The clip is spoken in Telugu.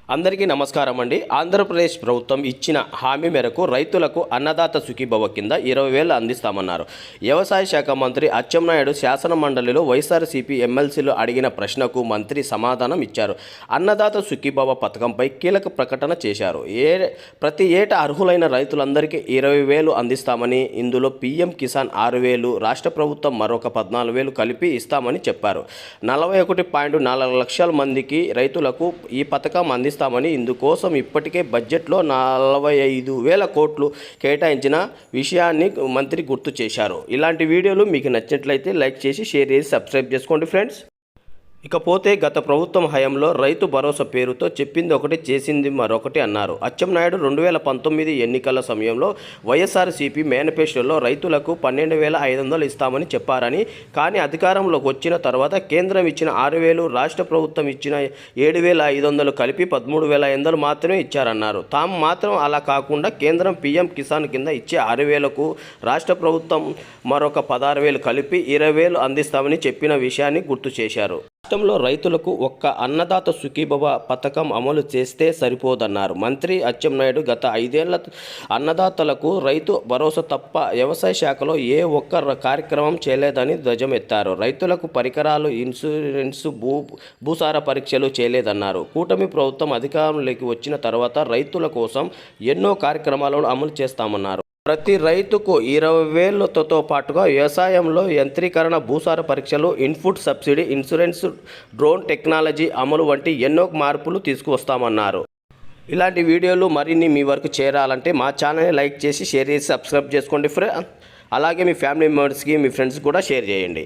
అందరికీ నమస్కారం అండి. ఆంధ్రప్రదేశ్ ప్రభుత్వం ఇచ్చిన హామీ మేరకు రైతులకు అన్నదాత సుఖీభవ కింద 20,000 అందిస్తామన్నారు. వ్యవసాయ శాఖ మంత్రి అచ్చెన్నాయుడు శాసన మండలిలో వైఎస్ఆర్సీపీ ఎమ్మెల్సీలు అడిగిన ప్రశ్నకు మంత్రి సమాధానం ఇచ్చారు. అన్నదాత సుఖీభవ పథకంపై కీలక ప్రకటన చేశారు. ప్రతి ఏటా అర్హులైన రైతులందరికీ 20,000 అందిస్తామని, ఇందులో పీఎం కిసాన్ 6,000, రాష్ట్ర ప్రభుత్వం మరొక 14,000 కలిపి ఇస్తామని చెప్పారు. 41.4 లక్షల మందికి రైతులకు ఈ పథకం అందిస్తామని, ఇందుకోసం ఇప్పటికే బడ్జెట్లో 45,000 కోట్లు కేటాయించిన విషయాన్ని మంత్రి గుర్తు చేశారు. ఇలాంటి వీడియోలు మీకు నచ్చినట్లయితే లైక్ చేసి, షేర్ చేసి, సబ్స్క్రైబ్ చేసుకోండి ఫ్రెండ్స్. ఇకపోతే గత ప్రభుత్వం హయాంలో రైతు భరోసా పేరుతో చెప్పింది ఒకటి, చేసింది మరొకటి అన్నారు. అచ్చెన్నాయుడు 2019 ఎన్నికల సమయంలో వైఎస్ఆర్సీపీ మేనిఫెస్టోలో రైతులకు 12,500 ఇస్తామని చెప్పారని, కానీ అధికారంలోకి వచ్చిన తర్వాత కేంద్రం ఇచ్చిన 6,000, రాష్ట్ర ప్రభుత్వం ఇచ్చిన 7,500 కలిపి 13,500 మాత్రమే ఇచ్చారన్నారు. తాము మాత్రం అలా కాకుండా కేంద్రం పీఎం కిసాన్ కింద ఇచ్చే 6,000కు రాష్ట్ర ప్రభుత్వం మరొక 16,000 కలిపి 20,000 అందిస్తామని చెప్పిన విషయాన్ని గుర్తు చేశారు. రాష్ట్రంలో రైతులకు ఒక్క అన్నదాత సుఖీభవ పథకం అమలు చేస్తే సరిపోదన్నారు మంత్రి అచ్చెన్నాయుడు. గత 5 ఏళ్ల అన్నదాతలకు రైతు భరోసా తప్ప వ్యవసాయ శాఖలో ఏ ఒక్క కార్యక్రమం చేయలేదని ధ్వజమెత్తారు. రైతులకు పరికరాలు, ఇన్సూరెన్స్, భూసార పరీక్షలు చేయలేదన్నారు. కూటమి ప్రభుత్వం అధికారంలోకి వచ్చిన తర్వాత రైతుల కోసం ఎన్నో కార్యక్రమాలను అమలు చేస్తామన్నారు. ప్రతి రైతుకు 20,000తో పాటుగా వ్యవసాయంలో యంత్రీకరణ, భూసార పరీక్షలు, input subsidy, insurance, drone technology అమలు వంటి ఎన్నో మార్పులు తీసుకువస్తామన్నారు. ఇలాంటి వీడియోలు మరిన్ని మీ వరకు చేరాలంటే మా ఛానల్ని లైక్ చేసి, షేర్ చేసి, సబ్స్క్రైబ్ చేసుకోండి. అలాగే మీ ఫ్యామిలీ మెంబర్స్కి, మీ ఫ్రెండ్స్కి కూడా షేర్ చేయండి.